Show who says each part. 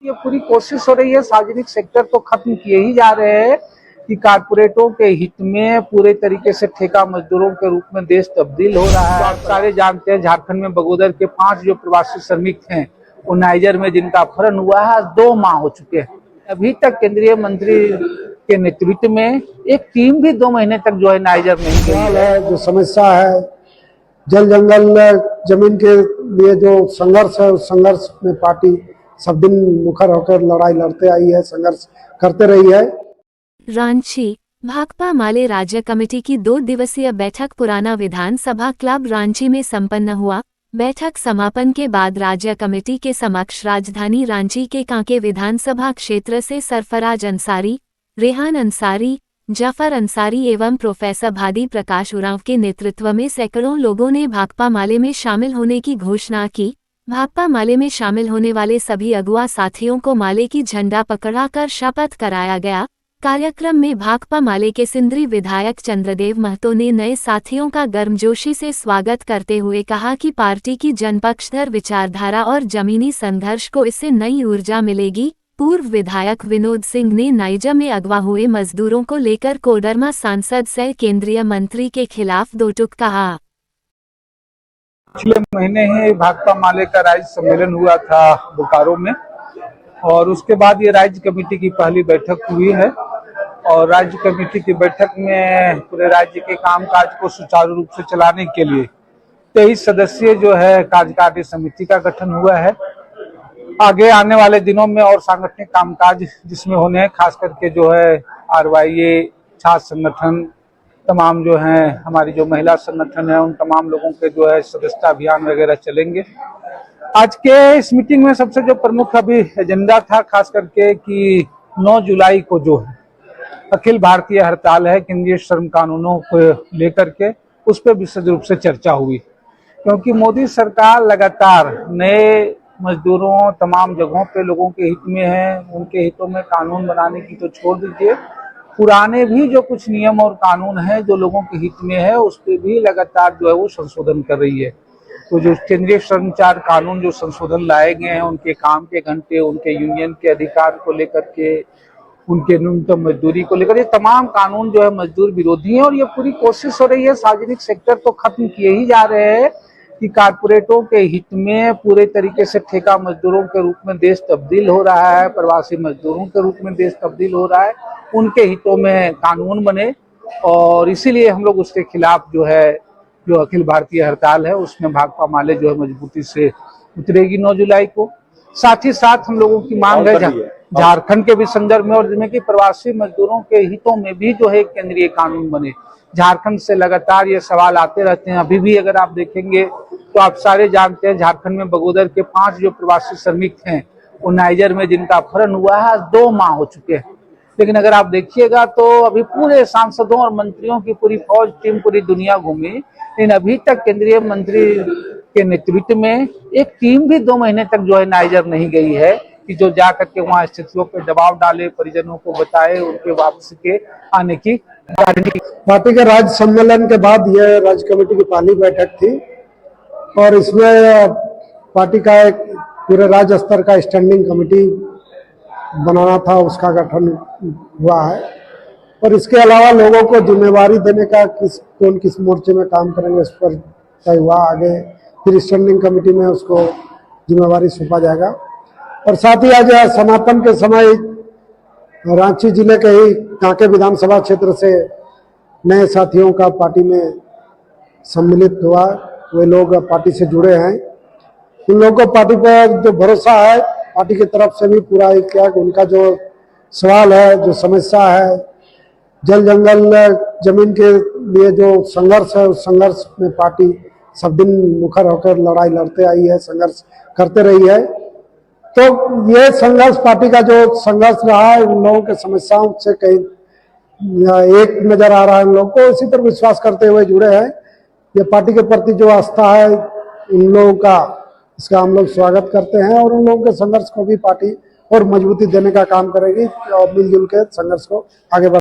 Speaker 1: ये पूरी कोशिश हो रही है, सार्वजनिक सेक्टर तो खत्म किए ही जा रहे हैं कि कारपोरेटों के हित में पूरे तरीके से ठेका मजदूरों के रूप में देश तब्दील हो रहा है। आप सारे जानते हैं झारखंड में बगोदर के 5 जो प्रवासी श्रमिक हैं वो नाइजर में जिनका अपहरण हुआ है, 2 माह हो चुके हैं। अभी तक केंद्रीय मंत्री के नेतृत्व में एक टीम भी 2 महीने तक जो है नाइजर नहीं गई है।
Speaker 2: जो समस्या है जल जंगल जमीन के लिए जो संघर्ष है, उस संघर्ष में पार्टी सब दिन मुखर होकर लड़ाई लड़ते आई है, संघर्ष करते रही है।
Speaker 3: रांची भाकपा माले राज्य कमेटी की 2 दिवसीय बैठक पुराना विधानसभा क्लब रांची में संपन्न हुआ। बैठक समापन के बाद राज्य कमेटी के समक्ष राजधानी रांची के कांके विधानसभा क्षेत्र से सरफराज अंसारी, रेहान अंसारी, जाफर अंसारी एवं प्रोफेसर भादी प्रकाश उरांव के नेतृत्व में सैकड़ों लोगों ने भाकपा माले में शामिल होने की घोषणा की। भाकपा माले में शामिल होने वाले सभी अगुआ साथियों को माले की झंडा पकड़ाकर शपथ कराया गया। कार्यक्रम में भाकपा माले के सिंदरी विधायक चंद्रदेव महतो ने नए साथियों का गर्मजोशी से स्वागत करते हुए कहा कि पार्टी की जनपक्षधर विचारधारा और जमीनी संघर्ष को इससे नई ऊर्जा मिलेगी। पूर्व विधायक विनोद सिंह ने नाइजर में अगवा हुए मजदूरों को लेकर कोडरमा सांसद सह केंद्रीय मंत्री के खिलाफ 2 टूक कहा।
Speaker 1: पिछले महीने ही भाकपा माले का राज्य सम्मेलन हुआ था बोकारो में और उसके बाद ये राज्य कमेटी की पहली बैठक हुई है और राज्य कमेटी की बैठक में पूरे राज्य के कामकाज को सुचारू रूप से चलाने के लिए 23 सदस्यीय जो है कार्यकारिणी समिति का गठन हुआ है। आगे आने वाले दिनों में और सांगठनिक कामकाज जिसमें होने हैं, खास करके जो है RYA, छात्र संगठन, तमाम जो हैं हमारी जो महिला संगठन है उन तमाम लोगों के जो है सदस्यता अभियान वगैरह चलेंगे। आज के इस मीटिंग में सबसे जो प्रमुख अभी एजेंडा था खास करके कि 9 जुलाई को जो है अखिल भारतीय हड़ताल है केंद्रीय श्रम कानूनों को लेकर के, उस पर विशेष रूप से चर्चा हुई क्योंकि मोदी सरकार लगातार नए मजदूरों तमाम जगहों पे लोगों के हित में है। उनके हितों में कानून बनाने की तो छोड़ दीजिए, पुराने भी जो कुछ नियम और कानून है जो लोगों के हित में है उस पर भी लगातार जो है वो संशोधन कर रही है। तो जो केंद्रीय श्रमचार कानून जो संशोधन लाए गए हैं, उनके काम के घंटे, उनके यूनियन के अधिकार को लेकर के, उनके न्यूनतम मजदूरी को लेकर, ये तमाम कानून जो है मजदूर विरोधी है और ये पूरी कोशिश हो रही है, सार्वजनिक सेक्टर तो खत्म किए ही जा रहे हैं कि कारपोरेटों के हित में पूरे तरीके से ठेका मजदूरों के रूप में देश तब्दील हो रहा है, प्रवासी मजदूरों के रूप में देश तब्दील हो रहा है, उनके हितों में कानून बने और इसीलिए हम लोग उसके खिलाफ जो है जो अखिल भारतीय हड़ताल है उसमें भाकपा माले जो है मजबूती से उतरेगी 9 जुलाई को। साथ ही साथ हम लोगों की मांग है झारखंड के भी संदर्भ में और जिसमें कि प्रवासी मजदूरों के हितों में भी जो है केंद्रीय कानून बने। झारखंड से लगातार ये सवाल आते रहते हैं, अभी भी अगर आप देखेंगे तो आप सारे जानते हैं झारखंड में बगोदर के 5 जो प्रवासी श्रमिक हैं वो नाइजर में जिनका अपहरण हुआ है, 2 माह हो चुके हैं। लेकिन अगर आप देखिएगा तो अभी पूरे सांसदों और मंत्रियों की पूरी फौज टीम पूरी दुनिया घूमी, लेकिन अभी तक केंद्रीय मंत्री के नेतृत्व में एक टीम भी 2 महीने तक जो है नाइजर नहीं गई है कि जो जा करके वहाँ स्थितियों पर दबाव डाले, परिजनों को बताए उनके वापसी के आने की गारंटी।
Speaker 2: पार्टी के राज्य सम्मेलन के बाद यह राज्य कमेटी की पहली बैठक थी और इसमें पार्टी का एक पूरे राज्य स्तर का स्टैंडिंग कमेटी बनाना था, उसका गठन हुआ है और इसके अलावा लोगों को जिम्मेवारी देने का कौन किस मोर्चे में काम करेंगे उस पर तय हुआ। आगे फिर स्टैंडिंग कमेटी में उसको जिम्मेवारी सौंपा जाएगा और साथ ही आज समापन के समय रांची जिले के ही कांके विधानसभा क्षेत्र से नए साथियों का पार्टी में सम्मिलित हुआ। वे लोग पार्टी से जुड़े हैं, उन लोगों को पार्टी पर जो भरोसा है पार्टी की तरफ से भी पूरा किया कि उनका जो सवाल है, जो समस्या है, जल जंगल जमीन के लिए जो संघर्ष है, उस संघर्ष में पार्टी सब दिन मुखर होकर लड़ाई लड़ते आई है, संघर्ष करते रही है। तो ये संघर्ष पार्टी का जो संघर्ष रहा है उन लोगों के समस्याओं से कहीं एक नजर आ रहा है। उन लोगों को इसी पर विश्वास करते हुए जुड़े हैं। ये पार्टी के प्रति जो आस्था है उन लोगों का, इसका हम लोग स्वागत करते हैं और उन लोगों के संघर्ष को भी पार्टी और मजबूती देने का काम करेगी और मिलजुल के संघर्ष को आगे बढ़